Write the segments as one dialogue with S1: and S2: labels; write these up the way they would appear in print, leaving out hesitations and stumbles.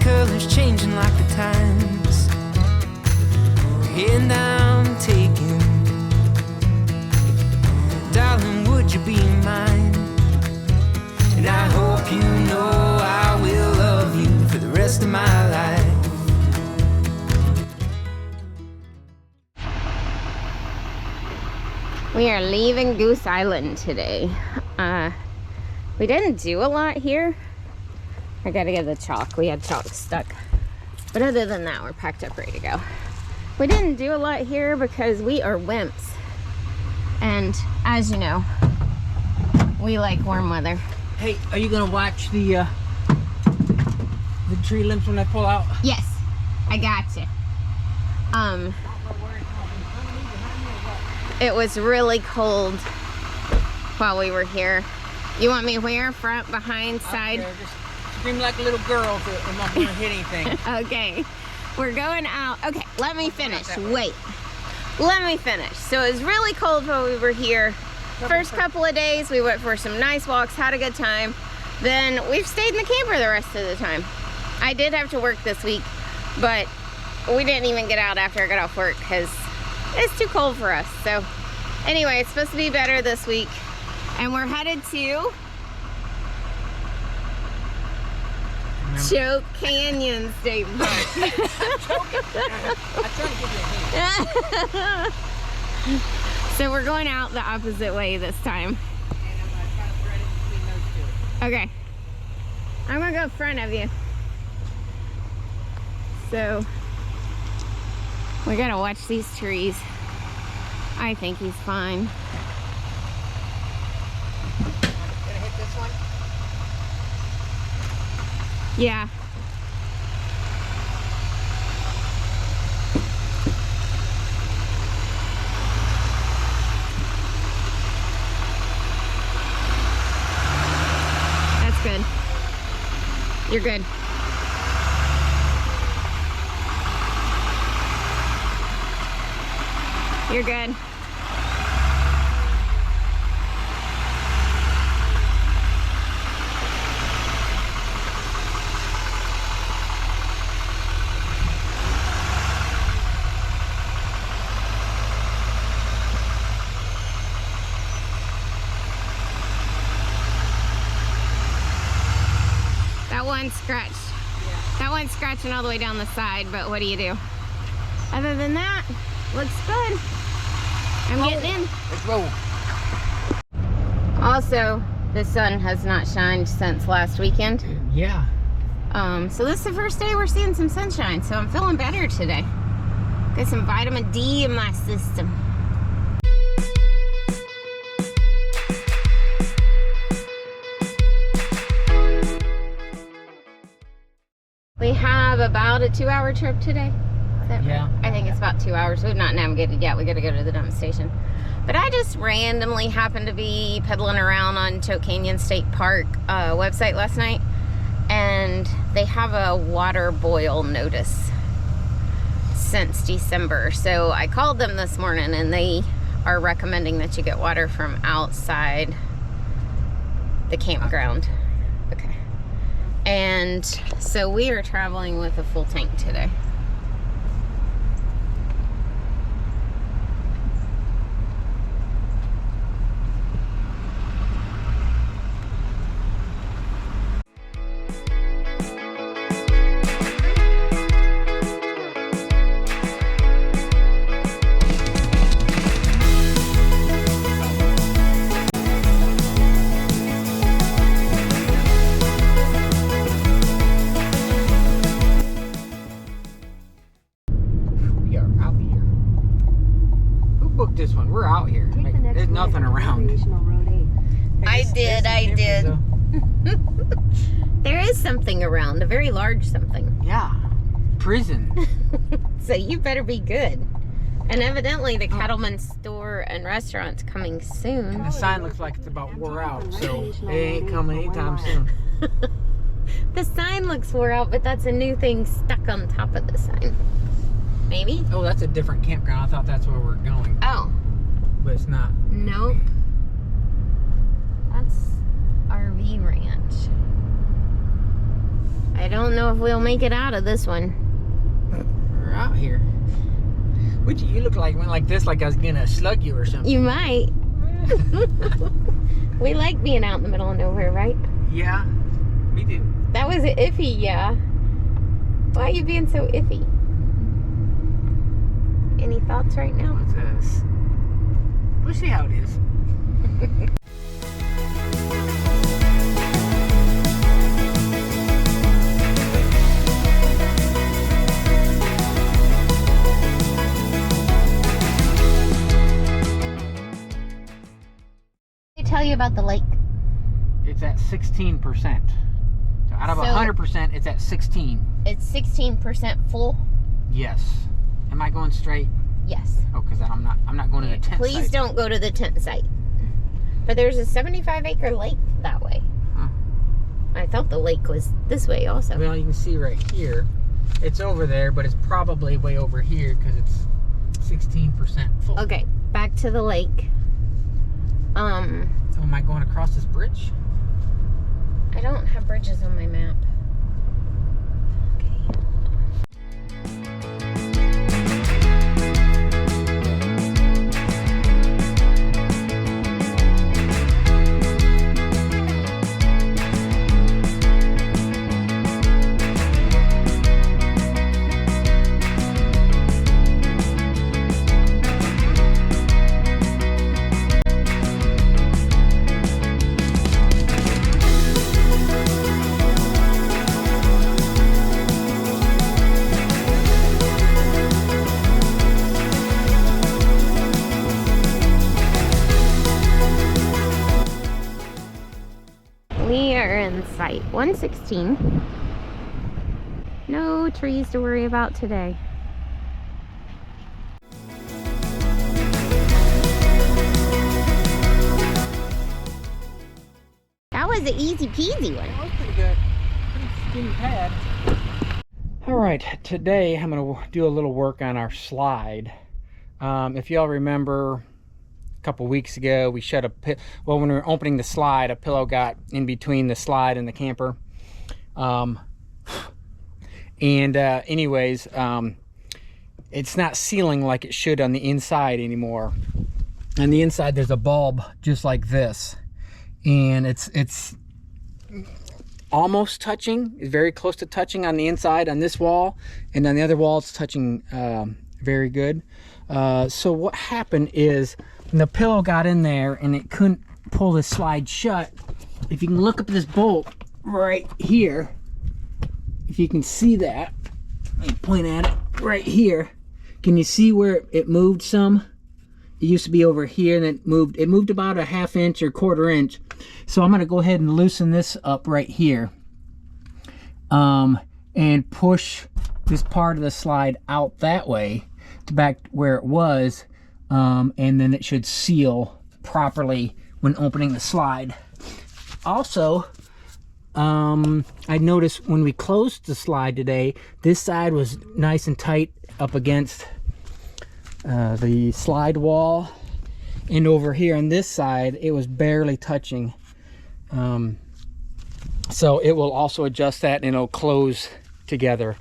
S1: colors changing like the times, and I'm taking. Darling, would you be mine? And I hope you know I will love you for the rest of my life.
S2: We are leaving Goose Island today. We didn't do a lot here. I gotta get the chalk. We had chalk stuck. But other than that, we're packed up, ready to go. We didn't do a lot here because we are wimps. And as you know, we like warm weather.
S3: Hey, are you gonna watch the tree limbs when I pull out?
S2: Yes, I gotcha. It was really cold while we were here. You want me where? Front, behind, side?
S3: Just scream like a little girl if I'm not gonna hit anything.
S2: Okay, we're going out. Okay, let me finish. Wait, let me finish. So it was really cold while we were here. First couple of days, we went for some nice walks, had a good time. Then we've stayed in the camper the rest of the time. I did have to work this week, but we didn't even get out after I got off work because it's too cold for us. So anyway, it's supposed to be better this week. And we're headed to Choke Canyon State Park.
S3: I'm trying to give you a hint.
S2: So we're going out the opposite way this time.
S3: And I'm gonna try to thread it between those two.
S2: Okay. I'm gonna go in front of you. So we gotta watch these trees. I think he's fine.
S3: Gonna hit this one?
S2: Yeah. That's good. You're good. You're good. That one's scratched. Yeah. That one's scratching all the way down the side, but what do you do? Other than that, looks good. I'm getting in.
S3: Let's roll.
S2: Also, the sun has not shined since last weekend.
S3: Yeah.
S2: So this is the first day we're seeing some sunshine, so I'm feeling better today. Got some vitamin D in my system. We have about a 2-hour trip today. Is that
S3: Yeah.
S2: right? I think it's about 2 hours. We've not navigated yet. We got to go to the dump station. But I just randomly happened to be pedaling around on Choke Canyon State Park website last night, and they have a water boil notice since December. So I called them this morning, and they are recommending that you get water from outside the campground. Okay. And so we are traveling with a full tank today.
S3: This one, we're out here. Like, there's nothing around.
S2: I did. There is something around, a very large something.
S3: Yeah, prison.
S2: So you better be good. And evidently the Cattleman's store and restaurant's coming soon.
S3: And the sign looks like it's about wore out, so it ain't coming anytime soon.
S2: The sign looks wore out, but that's a new thing stuck on top of the sign. Maybe?
S3: Oh, that's a different campground. I thought that's where we're going.
S2: Oh.
S3: But it's not.
S2: Nope. That's RV Ranch. I don't know if we'll make it out of this one.
S3: We're out here. Would you look like went like this, like I was gonna slug you or something.
S2: You might. We like being out in the middle of nowhere, right?
S3: Yeah, we do.
S2: That was iffy, yeah. Why are you being so iffy? Any thoughts right now?
S3: What's this? We'll see how it is.
S2: Tell you about the lake.
S3: It's at 16%. So out of
S2: So-
S3: 100%, it's at 16.
S2: It's 16% full.
S3: Yes. Am I going straight?
S2: Yes.
S3: Oh, because I'm not going to the tent
S2: Please
S3: site.
S2: don't go to the tent site. But there's a 75-acre lake that way.
S3: Huh.
S2: I thought the lake was this way also.
S3: Well, you can see right here. It's over there, but it's probably way over here because it's 16% full.
S2: Okay, back to the lake.
S3: So am I going across this bridge?
S2: I don't have bridges on my map. Okay. We are in site 116. No trees to worry about today. That was an easy peasy one.
S3: That was pretty good. Pretty skinny pad. All right, today I'm going to do a little work on our slide. If y'all remember, a couple weeks ago we shut a well, when we were opening the slide, a pillow got in between the slide and the camper. Anyways, it's not sealing like it should on the inside anymore. On the inside there's a bulb just like this, and it's almost touching, very close to touching on the inside on this wall, and on the other wall it's touching very good. So what happened is when the pillow got in there and it couldn't pull the slide shut, if you can look up this bolt right here, if you can see that, let me point at it right here. Can you see where it moved some? It used to be over here, and it moved about a ½ inch or ½ inch. So I'm going to go ahead and loosen this up right here, and push this part of the slide out that way to back where it was, and then it should seal properly when opening the slide. Also, I noticed when we closed the slide today, this side was nice and tight up against the slide wall, and over here on this side it was barely touching. So it will also adjust that and it'll close together.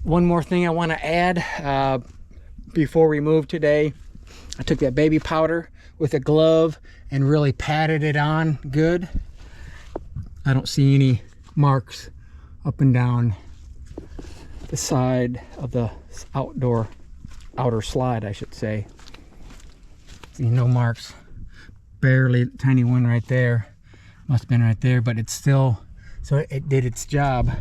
S3: One more thing I want to add before we move today, I took that baby powder with a glove and really patted it on good. I don't see any marks up and down the side of the outer slide, I should say. See, no marks, barely tiny one right there. Must have been right there, but it's still, so it did its job.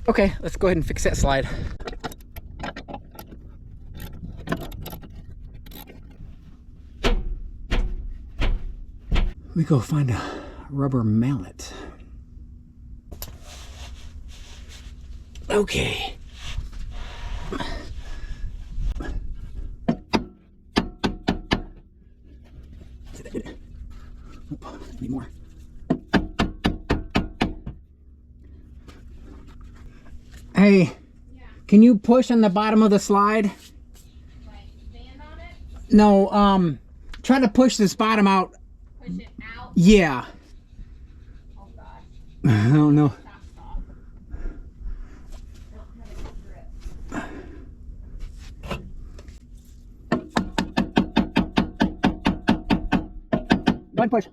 S3: Okay, let's go ahead and fix that slide. We go find a rubber mallet. Okay. Any more? Hey, yeah. Can you push on the bottom of the slide?
S2: Like, stand on it?
S3: No, try to push this bottom out.
S2: Push it out?
S3: Yeah.
S2: Oh gosh.
S3: I don't know. One push.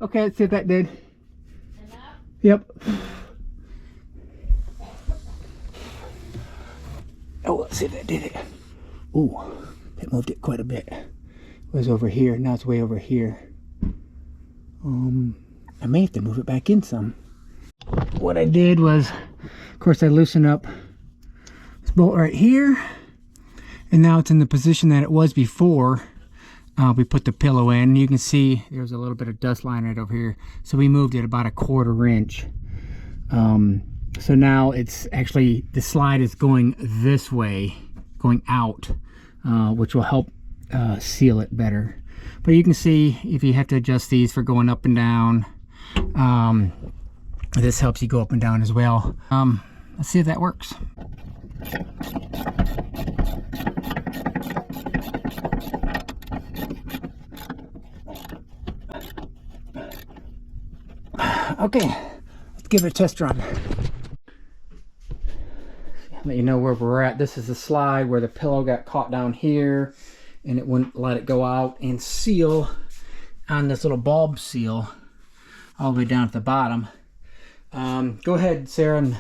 S3: Okay, let's see if that did. Yep. Oh, let's see if that did it. Ooh, it moved it quite a bit. It was over here, now it's way over here. I may have to move it back in some. What I did was, of course, I loosened up this bolt right here, and now it's in the position that it was before we put the pillow in. You can see there's a little bit of dust line right over here, so we moved it about 1/4 inch. So now it's actually, the slide is going this way, going out, which will help seal it better. But you can see if you have to adjust these for going up and down, this helps you go up and down as well. Let's see if that works. Okay, let's give it a test run. Let you know where we're at. This is the slide where the pillow got caught down here and it wouldn't let it go out and seal on this little bulb seal all the way down at the bottom. Go ahead, Sarah, and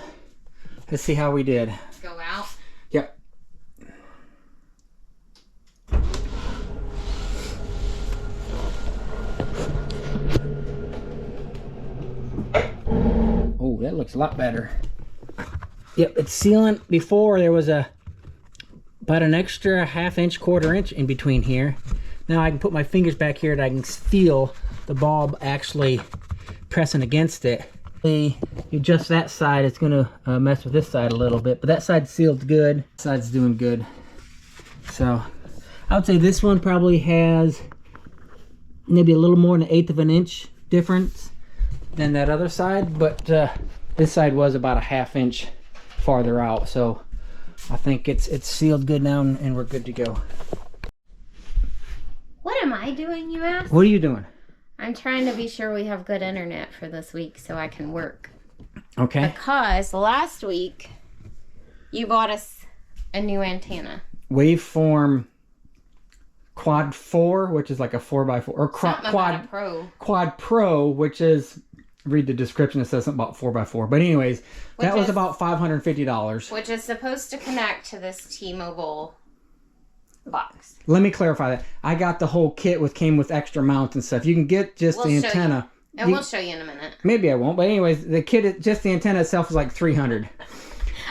S3: let's see how we did.
S2: Go out.
S3: Yep. Oh, that looks a lot better. Yep, it's sealing. Before there was about an extra 1/2 inch, 1/4 inch in between here. Now I can put my fingers back here and I can feel the bulb actually pressing against it. You adjust that side, it's going to mess with this side a little bit, but that side's sealed good. This side's doing good. So I would say this one probably has maybe a little more than 1/8 inch difference than that other side, but this side was about 1/2 inch farther out, so I think it's sealed good now and we're good to go.
S2: What am I doing, you ask?
S3: What are you doing?
S2: I'm trying to be sure we have good internet for this week so I can work.
S3: Okay.
S2: Because last week you bought us a new antenna.
S3: Waveform QuadPro, which is like a 4x4, or QuadPro, which is, read the description, it says something about 4x4. But anyways, that was about $550.
S2: Which is supposed to connect to this T-Mobile box.
S3: Let me clarify that. I got the whole kit came with extra mounts and stuff. You can get just the antenna.
S2: And we'll show you in a minute.
S3: Maybe I won't, but anyways, the kit, just the antenna itself is like $300.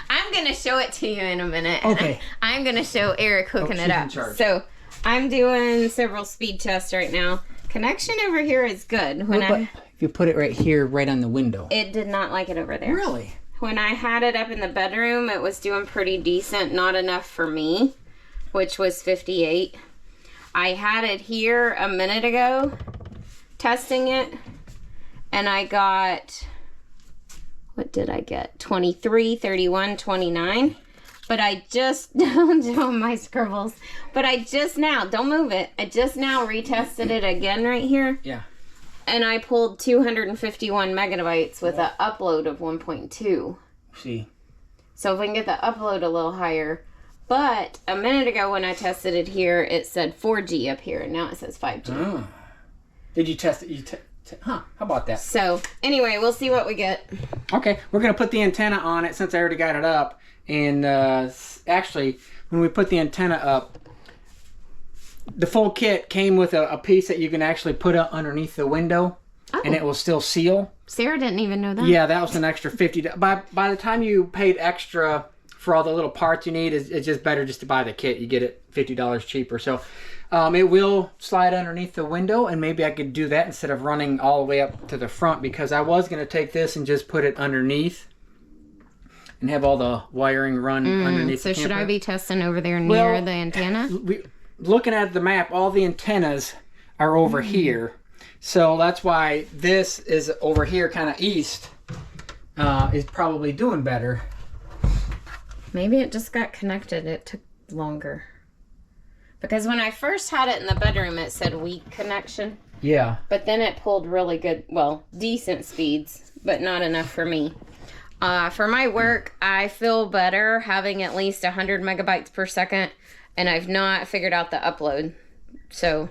S2: I'm going to show it to you in a minute.
S3: Okay.
S2: I'm going to show Eric hooking it up. So I'm doing several speed tests right now. Connection over here is good.
S3: If you put it right here, right on the window.
S2: It did not like it over there.
S3: Really?
S2: When I had it up in the bedroom, it was doing pretty decent. Not enough for me, which was 58. I had it here a minute ago, testing it, and I got, what did I get? 23, 31, 29. But I just, doing my scribbles, but I just now, don't move it, I just now retested it again right here.
S3: Yeah.
S2: And I pulled 251 megabytes with an upload of 1.2.
S3: See.
S2: So if we can get the upload a little higher. But a minute ago when I tested it here, it said 4G up here, and now it says 5G.
S3: Oh. Did you test it? How about that?
S2: So anyway, we'll see what we get.
S3: Okay, we're going to put the antenna on it since I already got it up. And actually, when we put the antenna up, the full kit came with a piece that you can actually put up underneath the window, and it will still seal.
S2: Sarah didn't even know that.
S3: Yeah, that was an extra $50. By the time you paid extra for all the little parts you need, it's just better just to buy the kit. You get it $50 cheaper. So it will slide underneath the window, and maybe I could do that instead of running all the way up to the front, because I was going to take this and just put it underneath and have all the wiring run underneath the camper. So
S2: should I be testing over there near the antenna?
S3: Looking at the map, all the antennas are over here. So that's why this is over here, kind of east, is probably doing better.
S2: Maybe it just got connected. It took longer. Because when I first had it in the bedroom, it said weak connection.
S3: Yeah.
S2: But then it pulled really good, well, decent speeds, but not enough for me. For my work, I feel better having at least 100 megabytes per second, and I've not figured out the upload. So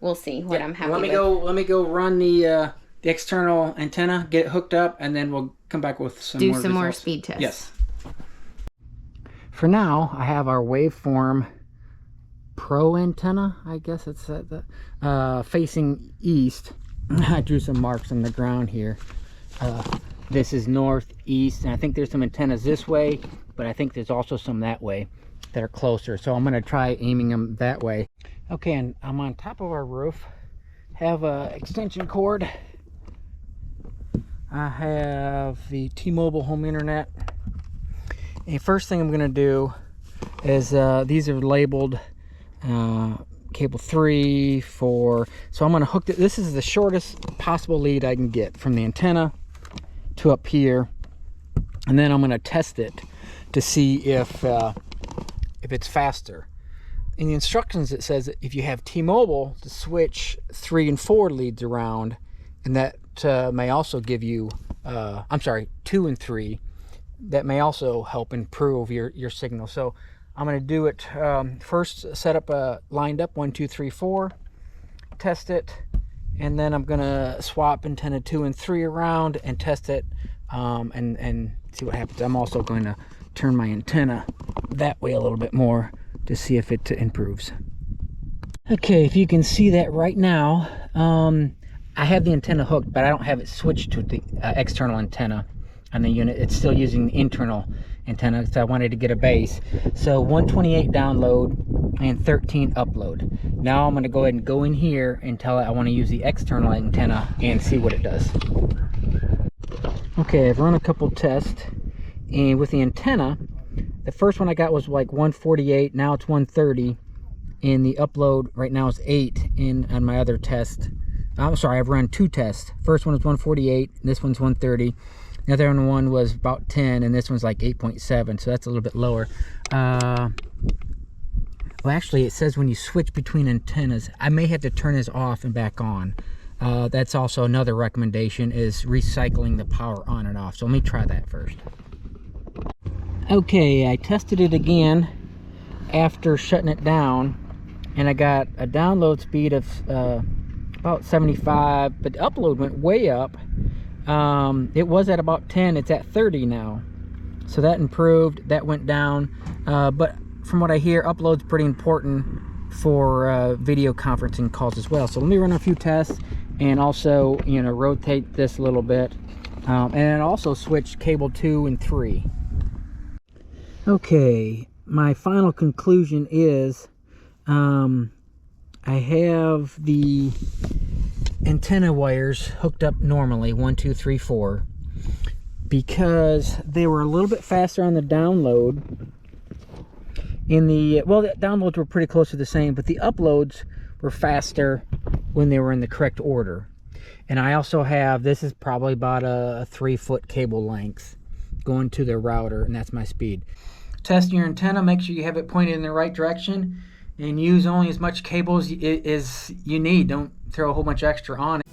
S2: we'll see what I'm happy with.
S3: Let me go run the external antenna, get it hooked up, and then we'll come back with some more results.
S2: more speed tests.
S3: Yes. For now, I have our Waveform Pro antenna, I guess it's facing east. I drew some marks on the ground here. This is northeast, and I think there's some antennas this way, but I think there's also some that way that are closer. So I'm going to try aiming them that way. Okay, and I'm on top of our roof. Have a extension cord. I have the T-Mobile home internet. And first thing I'm going to do is these are labeled cable 3, 4. So I'm going to hook it. This is the shortest possible lead I can get from the antenna to up here, and then I'm going to test it to see if it's faster. In the instructions it says that if you have T-Mobile, to switch 3 and 4 leads around, and that may also give you 2 and 3, that may also help improve your signal. So I'm going to do it first, set up lined up 1, 2, 3, 4, test it, and then I'm going to swap antenna 2 and 3 around and test it and see what happens. I'm also going to turn my antenna that way a little bit more to see if it improves. Okay, if you can see that right now, I have the antenna hooked, but I don't have it switched to the external antenna on the unit. It's still using the internal antenna, so I wanted to get a base. So 128 download and 13 upload. Now I'm going to go ahead and go in here and tell it I want to use the external antenna and see what it does. Okay, I've run a couple tests, and with the antenna, the first one I got was like 148, now it's 130, and the upload right now is 8 on my other test. I'm sorry, I've run 2 tests. First one was 148, and this one's 130. The other one was about 10, and this one's like 8.7, so that's a little bit lower. Well, actually, it says when you switch between antennas, I may have to turn this off and back on. That's also another recommendation, is recycling the power on and off. So let me try that first. Okay, I tested it again after shutting it down, and I got a download speed of about 75, but the upload went way up. It was at about 10, it's at 30 now, so that improved. That went down, but from what I hear, upload's pretty important for video conferencing calls as well. So let me run a few tests and also, you know, rotate this a little bit, and then also switch cable 2 and 3. Okay, my final conclusion is I have the antenna wires hooked up normally, 1, 2, 3, 4, because they were a little bit faster on the download. The downloads were pretty close to the same, but the uploads were faster when they were in the correct order. And I also have, this is probably about a 3-foot cable length going to the router, and that's my speed. Testing your antenna, make sure you have it pointed in the right direction, and use only as much cable as you need. Don't throw a whole bunch extra on it.